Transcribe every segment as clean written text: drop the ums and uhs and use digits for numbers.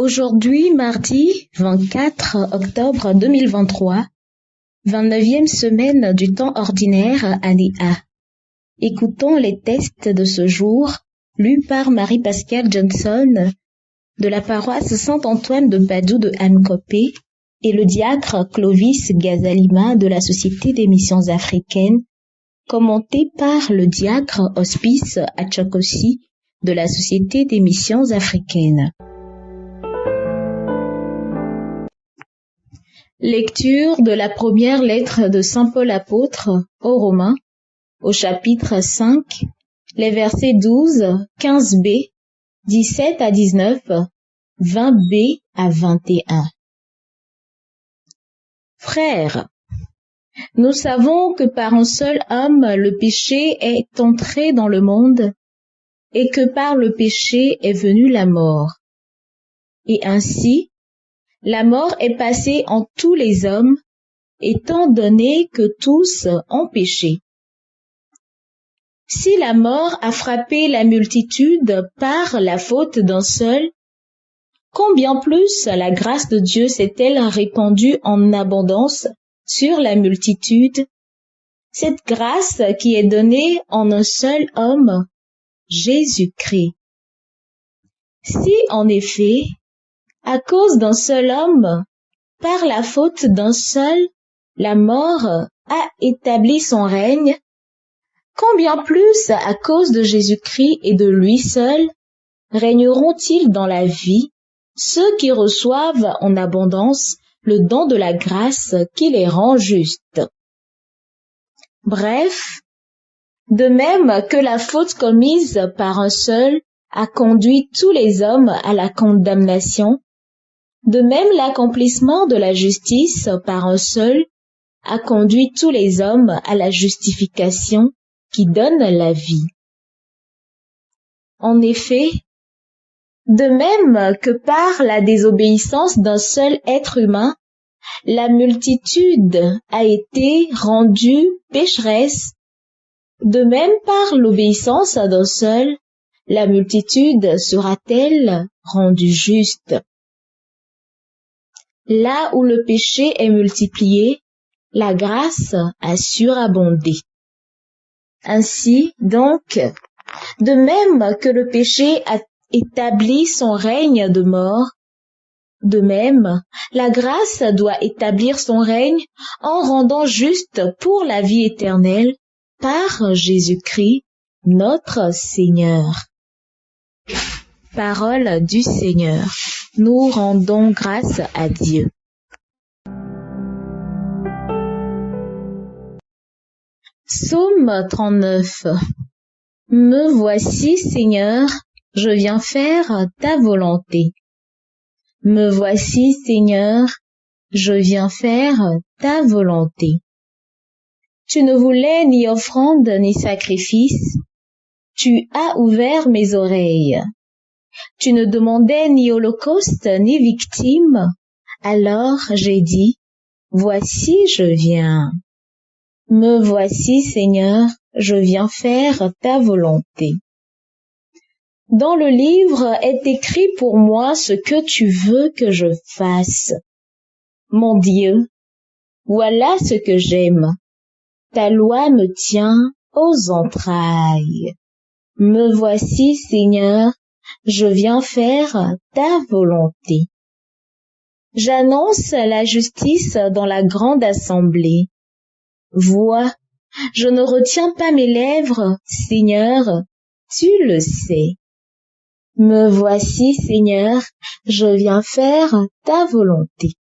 Aujourd'hui, mardi 24 octobre 2023, 29e semaine du temps ordinaire, année A. Écoutons les textes de ce jour, lus par Marie-Pascale Johnson, de la paroisse Saint-Antoine de Padoue de Ankopé, et le diacre Clovis Gazalima de la Société des Missions Africaines, commenté par le diacre Hospice Atchokossi de la Société des Missions Africaines. Lecture de la première lettre de Saint Paul apôtre aux Romains, au chapitre 5, les versets 12, 15b, 17 à 19, 20b à 21. Frères, nous savons que par un seul homme le péché est entré dans le monde et que par le péché est venue la mort. Et ainsi, la mort est passée en tous les hommes, étant donné que tous ont péché. Si la mort a frappé la multitude par la faute d'un seul, combien plus la grâce de Dieu s'est-elle répandue en abondance sur la multitude, cette grâce qui est donnée en un seul homme, Jésus-Christ. Si, en effet, à cause d'un seul homme, par la faute d'un seul, la mort a établi son règne, combien plus à cause de Jésus-Christ et de lui seul, régneront-ils dans la vie ceux qui reçoivent en abondance le don de la grâce qui les rend justes. Bref, de même que la faute commise par un seul a conduit tous les hommes à la condamnation, de même l'accomplissement de la justice par un seul a conduit tous les hommes à la justification qui donne la vie. En effet, de même que par la désobéissance d'un seul être humain, la multitude a été rendue pécheresse, de même par l'obéissance d'un seul, la multitude sera-t-elle rendue juste. Là où le péché est multiplié, la grâce a surabondé. Ainsi, donc, de même que le péché a établi son règne de mort, de même, la grâce doit établir son règne en rendant juste pour la vie éternelle par Jésus-Christ, notre Seigneur. Parole du Seigneur. Nous rendons grâce à Dieu. Psaume 39. Me voici, Seigneur, je viens faire ta volonté. Me voici, Seigneur, je viens faire ta volonté. Tu ne voulais ni offrande ni sacrifice, tu as ouvert mes oreilles. Tu ne demandais ni holocauste ni victime, alors j'ai dit, voici je viens. Me voici, Seigneur, je viens faire ta volonté. Dans le livre est écrit pour moi ce que tu veux que je fasse. Mon Dieu, voilà ce que j'aime. Ta loi me tient aux entrailles. Me voici, Seigneur, je viens faire ta volonté. J'annonce la justice dans la grande assemblée. Vois, je ne retiens pas mes lèvres, Seigneur, tu le sais. Me voici, Seigneur, je viens faire ta volonté.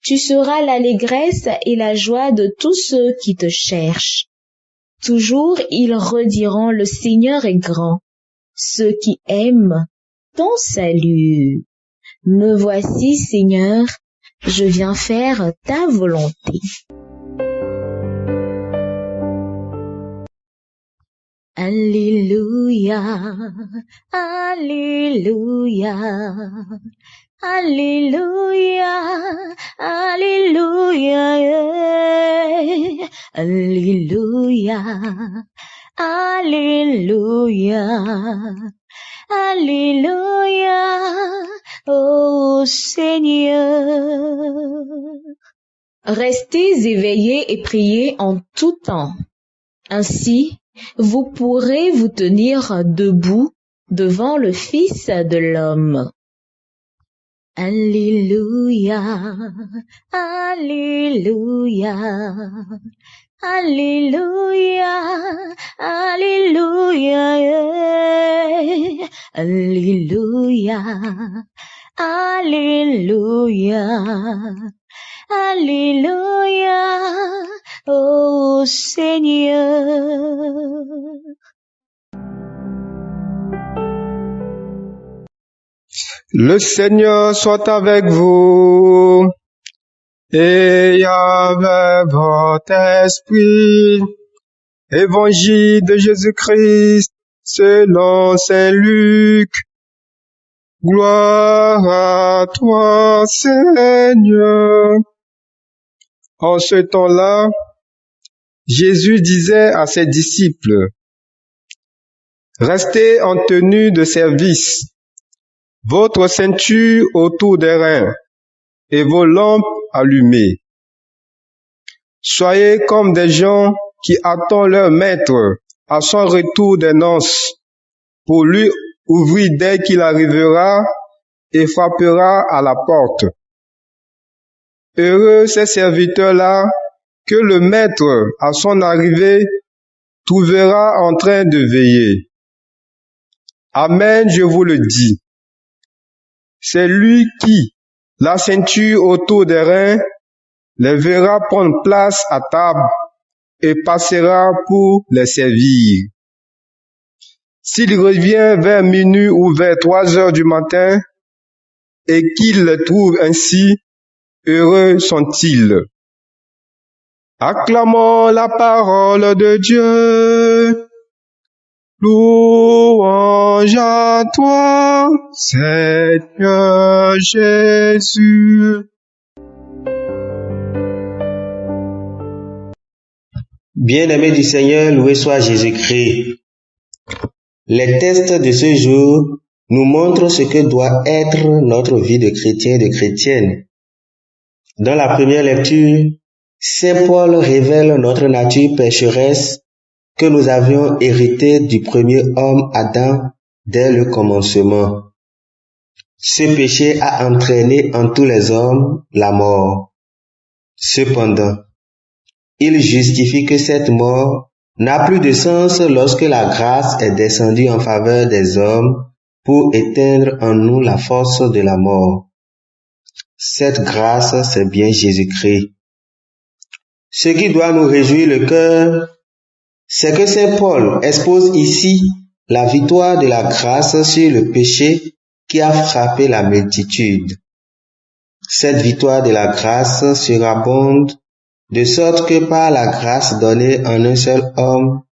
Tu seras l'allégresse et la joie de tous ceux qui te cherchent. Toujours ils rediront, le Seigneur est grand. Ceux qui aiment ton salut. Me voici, Seigneur, je viens faire ta volonté. Alléluia, Alléluia, Alléluia, Alléluia, Alléluia, Alléluia, Alléluia, ô Seigneur. Restez éveillés et priez en tout temps. Ainsi, vous pourrez vous tenir debout devant le Fils de l'homme. Alléluia, Alléluia, Alléluia, Alléluia, Alléluia, Alléluia, Alléluia, ô Seigneur. Le Seigneur soit avec vous et avec votre esprit. Évangile de Jésus-Christ selon Saint Luc. Gloire à toi, Seigneur. En ce temps-là, Jésus disait à ses disciples, restez en tenue de service, votre ceinture autour des reins et vos lampes allumées. Soyez comme des gens qui attendent leur maître à son retour des noces pour lui ouvrir dès qu'il arrivera et frappera à la porte. Heureux ces serviteurs-là que le maître, à son arrivée, trouvera en train de veiller. Amen, je vous le dis. C'est lui qui, la ceinture autour des reins, les verra prendre place à table et passera pour les servir. S'il revient vers minuit ou vers 3 heures du matin et qu'il les trouve ainsi, heureux sont-ils. Acclamons la parole de Dieu. Louange à toi, Seigneur Jésus. Bien-aimés du Seigneur, loué soit Jésus-Christ. Les textes de ce jour nous montrent ce que doit être notre vie de chrétien et de chrétienne. Dans la première lecture, Saint Paul révèle notre nature pécheresse que nous avions héritée du premier homme Adam dès le commencement. Ce péché a entraîné en tous les hommes la mort. Cependant, il justifie que cette mort n'a plus de sens lorsque la grâce est descendue en faveur des hommes pour éteindre en nous la force de la mort. Cette grâce, c'est bien Jésus-Christ. Ce qui doit nous réjouir le cœur, c'est que Saint Paul expose ici la victoire de la grâce sur le péché qui a frappé la multitude. Cette victoire de la grâce surabonde de sorte que par la grâce donnée en un seul homme,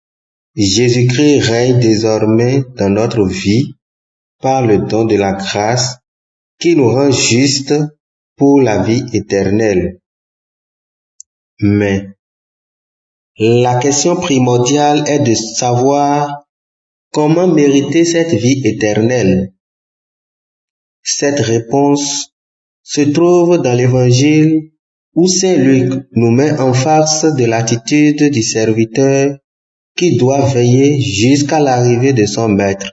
Jésus-Christ règne désormais dans notre vie par le don de la grâce qui nous rend justes pour la vie éternelle. Mais la question primordiale est de savoir comment mériter cette vie éternelle. Cette réponse se trouve dans l'Évangile où Saint Luc nous met en face de l'attitude du serviteur qui doit veiller jusqu'à l'arrivée de son maître.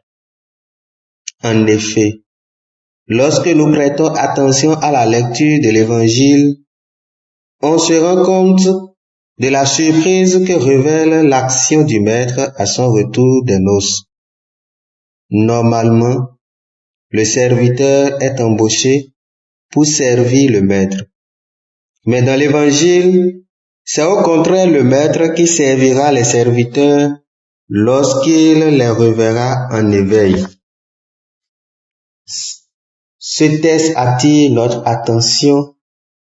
En effet, lorsque nous prêtons attention à la lecture de l'Évangile, on se rend compte de la surprise que révèle l'action du maître à son retour des noces. Normalement, le serviteur est embauché pour servir le maître. Mais dans l'Évangile, c'est au contraire le maître qui servira les serviteurs lorsqu'il les reverra en éveil. Ce texte attire notre attention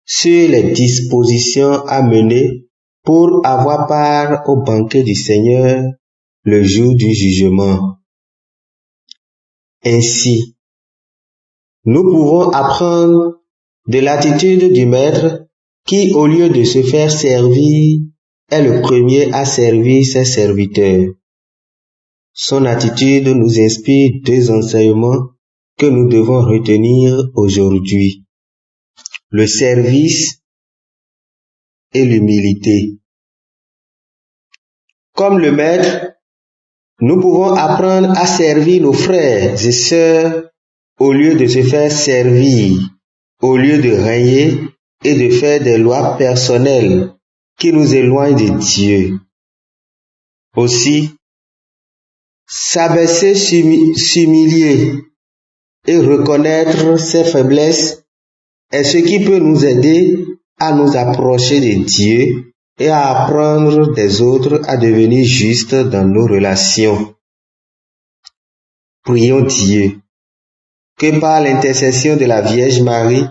sur les dispositions à mener pour avoir part au banquet du Seigneur le jour du jugement. Ainsi, nous pouvons apprendre de l'attitude du Maître qui, au lieu de se faire servir, est le premier à servir ses serviteurs. Son attitude nous inspire deux enseignements que nous devons retenir aujourd'hui: le service et l'humilité. Comme le Maître, nous pouvons apprendre à servir nos frères et sœurs au lieu de se faire servir, au lieu de régner et de faire des lois personnelles qui nous éloignent de Dieu. Aussi, s'abaisser, s'humilier et reconnaître ses faiblesses est ce qui peut nous aider à nous approcher de Dieu et à apprendre des autres à devenir justes dans nos relations. Prions Dieu que par l'intercession de la Vierge Marie,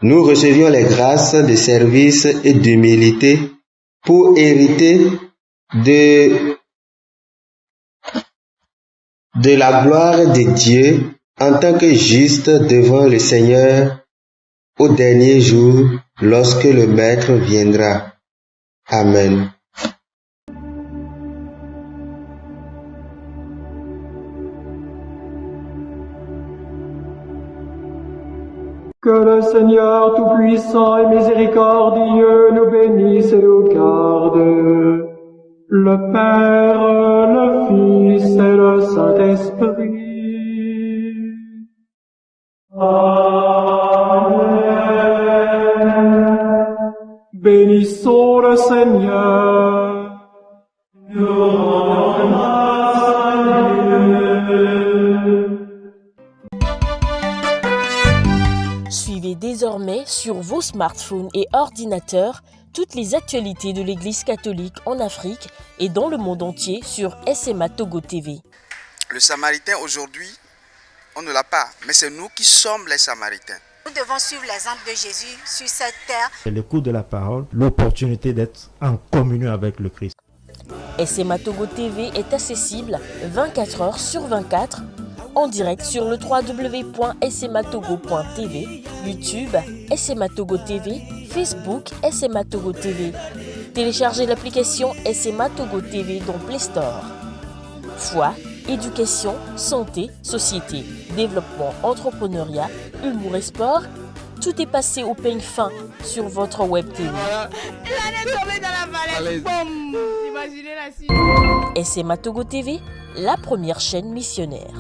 nous recevions les grâces de service et d'humilité pour hériter de la gloire de Dieu en tant que justes devant le Seigneur au dernier jour lorsque le Maître viendra. Amen. Que le Seigneur Tout-Puissant et Miséricordieux nous bénisse et nous garde, le Père, le Fils et le Saint-Esprit. Amen. Bénissons le Seigneur. Nous rendons grâce à Dieu. Suivez désormais sur vos smartphones et ordinateurs toutes les actualités de l'Église catholique en Afrique et dans le monde entier sur SMA Togo TV. Le Samaritain aujourd'hui, on ne l'a pas, mais c'est nous qui sommes les Samaritains. Nous devons suivre l'exemple de Jésus sur cette terre. C'est l'écoute de la parole, l'opportunité d'être en communion avec le Christ. SMA Togo TV est accessible 24 heures sur 24 en direct sur le www.smatogo.tv, YouTube SMA Togo TV, Facebook SMA Togo TV. Téléchargez l'application SMA Togo TV dans Play Store. Foi, éducation, santé, société, développement, entrepreneuriat, humour et sport, tout est passé au peigne fin sur votre web TV. SMA Togo TV, la première chaîne missionnaire.